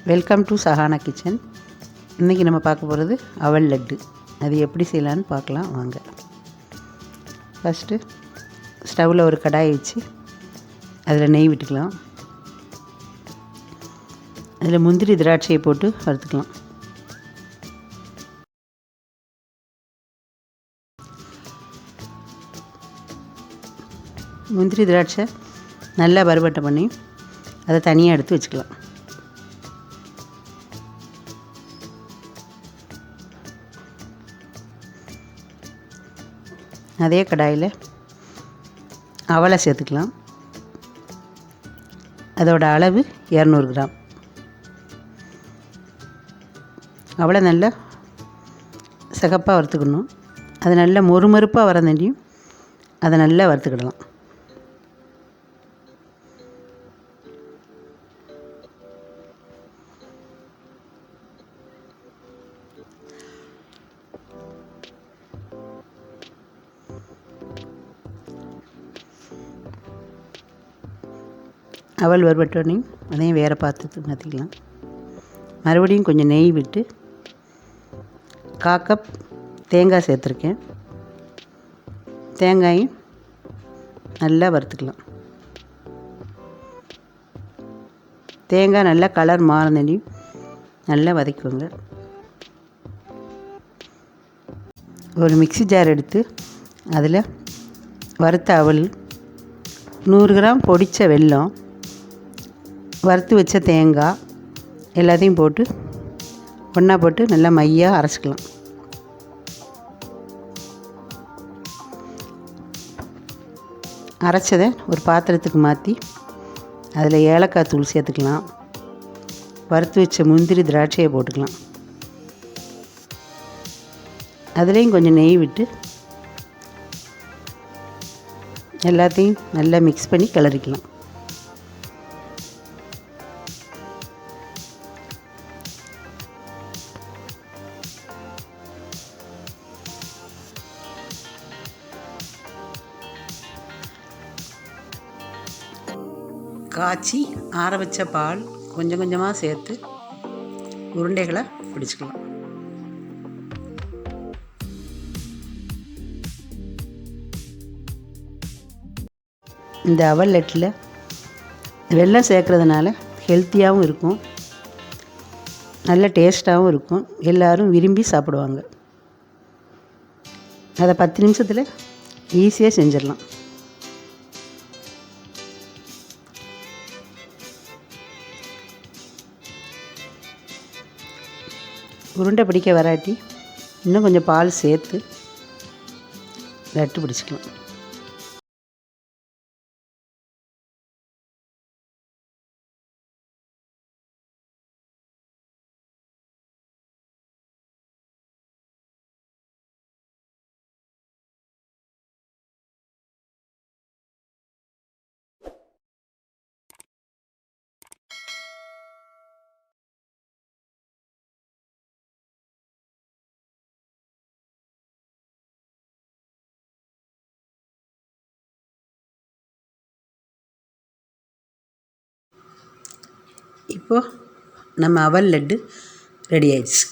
Welcome to Sahana kitchen. இன்றைக்கி நம்ம பார்க்க போகிறது அவல் லட்டு. அது எப்படி செய்யலான்னு பார்க்கலாம் வாங்க. ஃபஸ்ட்டு ஸ்டவ்வில் ஒரு கடாயை வச்சு அதில் நெய் விட்டுக்கலாம். அதில் முந்திரி திராட்சையை போட்டு வறுத்துக்கலாம். முந்திரி திராட்சை நல்லா வறுபட்டை பண்ணி அதை தனியாக எடுத்து வச்சுக்கலாம். அதே கடாயில் அவலை சேர்த்துக்கலாம். அதோட அளவு 200 கிராம். அவலை நல்லா சிகப்பாக வறுத்துக்கணும். அது நல்லா மொறுமொறுப்பாக வரந்தாண்டியும் அதை நல்லா வறுத்துக்கிடலாம். அவல் வறுபட்டோடனே அதையும் வேறு பாத்திரத்துக்கு மாற்றிக்கலாம். மறுபடியும் கொஞ்சம் நெய் விட்டு 1/4 கப் தேங்காய் சேர்த்துருக்கேன். தேங்காயும் நல்லா வறுத்துக்கலாம். தேங்காய் நல்லா கலர் மாறினதையும் நல்லா வதக்குவோங்க. ஒரு மிக்ஸி ஜார் எடுத்து அதில் வறுத்த அவல், 100 கிராம் பொடித்த வெல்லம், வறுத்து வச்ச தேங்காய் எல்லாத்தையும் போட்டு ஒன்றா போட்டு நல்லா மையாக அரைச்சிக்கலாம். அரைச்சதை ஒரு பாத்திரத்துக்கு மாற்றி அதில் ஏலக்காய் தூள் சேர்த்துக்கலாம். வறுத்து வச்ச முந்திரி திராட்சையை போட்டுக்கலாம். அதுலேயும் கொஞ்சம் நெய் விட்டு எல்லாத்தையும் நல்லா மிக்ஸ் பண்ணி கிளறிக்கலாம். காய்ச்சி ஆற வச்ச பால் கொஞ்சம் கொஞ்சமாக சேர்த்து உருண்டைகளை பிடிச்சிக்கலாம். இந்த அவல் லட்டில் வெல்லம் சேர்க்குறதுனால ஹெல்த்தியாகவும் இருக்கும், நல்ல டேஸ்ட்டாகவும் இருக்கும். எல்லோரும் விரும்பி சாப்பிடுவாங்க. அதை 10 நிமிஷத்தில் ஈஸியாக செஞ்சிடலாம். உருண்டை பிடிக்க வராட்டி இன்னும் கொஞ்சம் பால் சேர்த்து லட்டு பிடிச்சிக்கலாம். இப்போது நம்ம அவல் லட்டு ரெடி ஆயிடுச்சு.